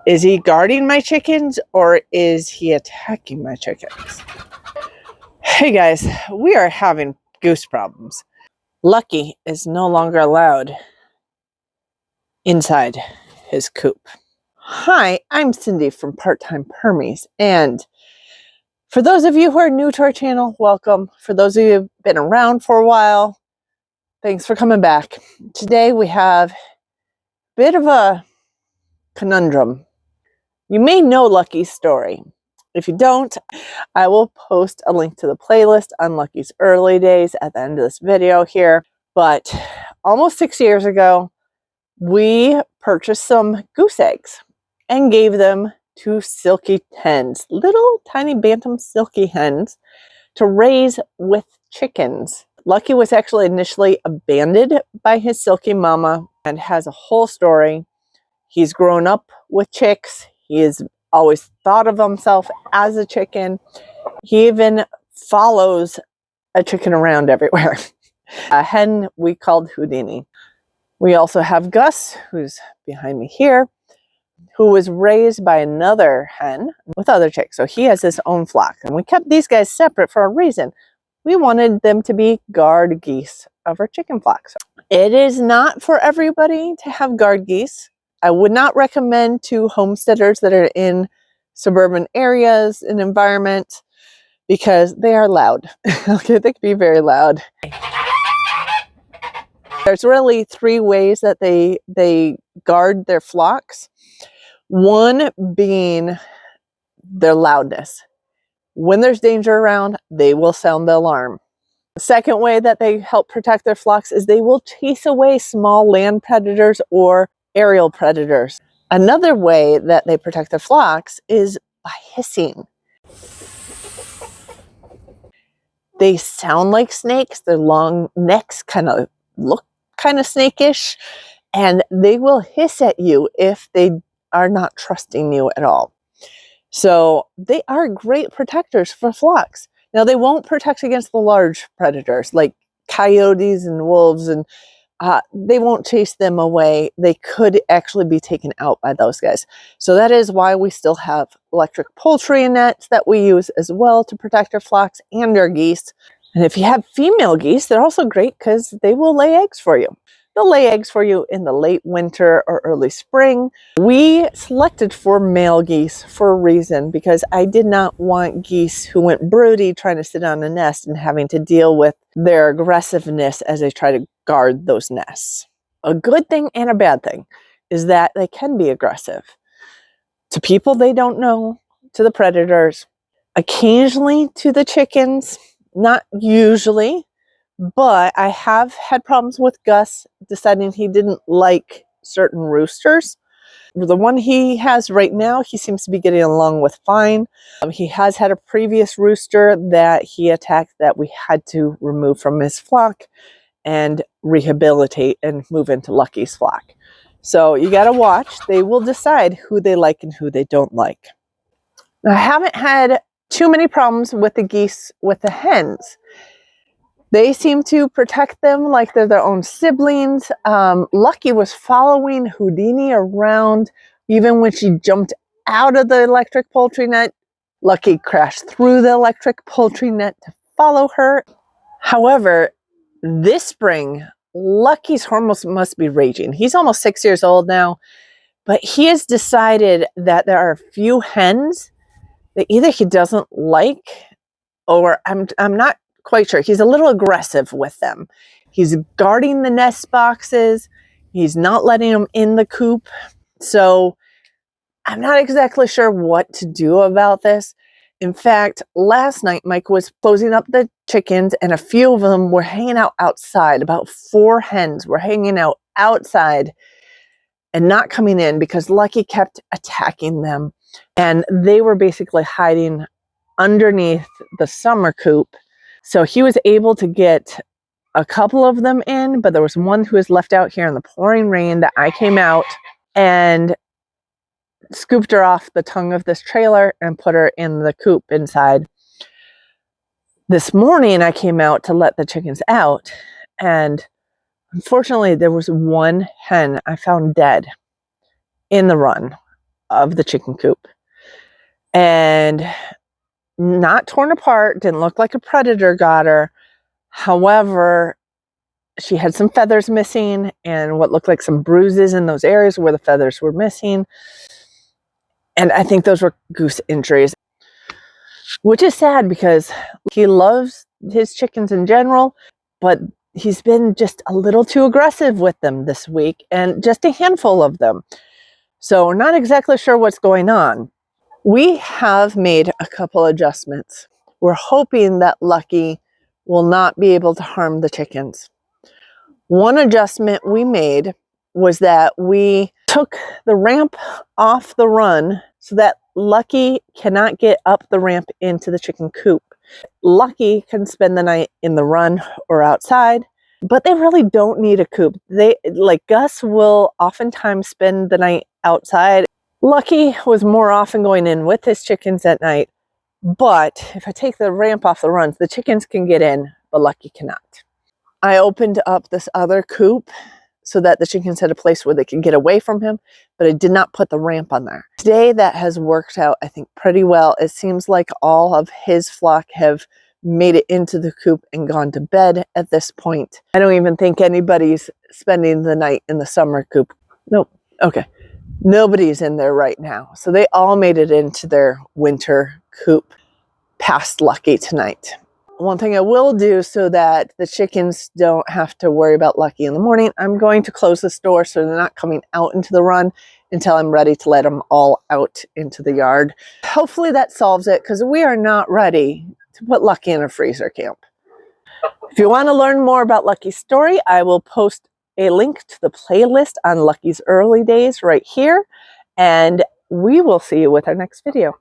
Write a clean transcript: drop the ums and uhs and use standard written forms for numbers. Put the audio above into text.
Is he guarding my chickens or is he attacking my chickens? Hey guys, we are having goose problems. Lucky is no longer allowed inside his coop. Hi, I'm Cindy from Part-Time Permies, and for those of you who are new to our channel, welcome. For those of you who've been around for a while, thanks for coming back. Today we have a bit of a conundrum. You may know Lucky's story. If you don't, I will post a link to the playlist on Lucky's early days at the end of this video here. But almost 6 years ago, we purchased some goose eggs and gave them to silky hens, little tiny bantam silky hens, to raise with chickens. Lucky was actually initially abandoned by his silky mama and has a whole story. He's grown up with chicks. He has always thought of himself as a chicken. He even follows a chicken around everywhere. A hen we called Houdini. We also have Gus, who's behind me here, who was raised by another hen with other chicks. So he has his own flock. And we kept these guys separate for a reason. We wanted them to be guard geese of our chicken flock. So it is not for everybody to have guard geese. I would not recommend to homesteaders that are in suburban areas and environment because they are loud. Okay, they can be very loud. There's really three ways that they guard their flocks. One being their loudness. When there's danger around, they will sound the alarm. The second way that they help protect their flocks is they will chase away small land predators or aerial predators. Another way that they protect their flocks is by hissing. They sound like snakes. Their long necks kind of look kind of snakish, and they will hiss at you if they are not trusting you at all. So they are great protectors for flocks. Now they won't protect against the large predators like coyotes and wolves, and they won't chase them away. They could actually be taken out by those guys. So that is why we still have electric poultry nets that we use as well to protect our flocks and our geese. And if you have female geese, they're also great because they will lay eggs for you. They'll lay eggs for you in the late winter or early spring. We selected for male geese for a reason, because I did not want geese who went broody trying to sit on a nest and having to deal with their aggressiveness as they try to guard those nests. A good thing and a bad thing is that they can be aggressive to people they don't know, to the predators, occasionally to the chickens, not usually. But I have had problems with Gus deciding he didn't like certain roosters. The one he has right now, he seems to be getting along with fine. He has had a previous rooster that he attacked that we had to remove from his flock and rehabilitate and move into Lucky's flock. So you got to watch. They will decide who they like and who they don't like. I haven't had too many problems with the geese with the hens. They seem to protect them like they're their own siblings. Lucky was following Houdini around even when she jumped out of the electric poultry net. Lucky crashed through the electric poultry net to follow her. However, this spring, Lucky's hormones must be raging. He's almost 6 years old now, but he has decided that there are a few hens that either he doesn't like, or I'm not quite sure. He's a little aggressive with them. He's guarding the nest boxes. He's not letting them in the coop. So I'm not exactly sure what to do about this. In fact, last night Mike was closing up the chickens and a few of them were hanging out outside. About 4 hens were hanging out outside and not coming in because Lucky kept attacking them. And they were basically hiding underneath the summer coop. So he was able to get a couple of them in, but there was one who was left out here in the pouring rain that I came out and scooped her off the tongue of this trailer and put her in the coop inside. This morning I came out to let the chickens out, and unfortunately there was one hen I found dead in the run. of the chicken coop. And not torn apart, didn't look like a predator got her. However, she had some feathers missing and what looked like some bruises in those areas where the feathers were missing. And I think those were goose injuries, which is sad because he loves his chickens in general, but he's been just a little too aggressive with them this week, and just a handful of them. So we're not exactly sure what's going on. We have made a couple adjustments. We're hoping that Lucky will not be able to harm the chickens. One adjustment we made was that we took the ramp off the run so that Lucky cannot get up the ramp into the chicken coop. Lucky can spend the night in the run or outside, but they really don't need a coop. Like Gus will oftentimes spend the night outside. Lucky was more often going in with his chickens at night, but if I take the ramp off the runs, the chickens can get in, but Lucky cannot. I opened up this other coop so that the chickens had a place where they could get away from him, but I did not put the ramp on there. Today that has worked out, I think, pretty well. It seems like all of his flock have made it into the coop and gone to bed at this point. I don't even think anybody's spending the night in the summer coop. Nope. Okay. Nobody's in there right now. So they all made it into their winter coop past Lucky tonight. One thing I will do so that the chickens don't have to worry about Lucky in the morning, I'm going to close this door so they're not coming out into the run until I'm ready to let them all out into the yard. Hopefully that solves it, because we are not ready to put Lucky in a freezer camp. If you want to learn more about Lucky's story, I will post a link to the playlist on Lucky's early days right here, and we will see you with our next video.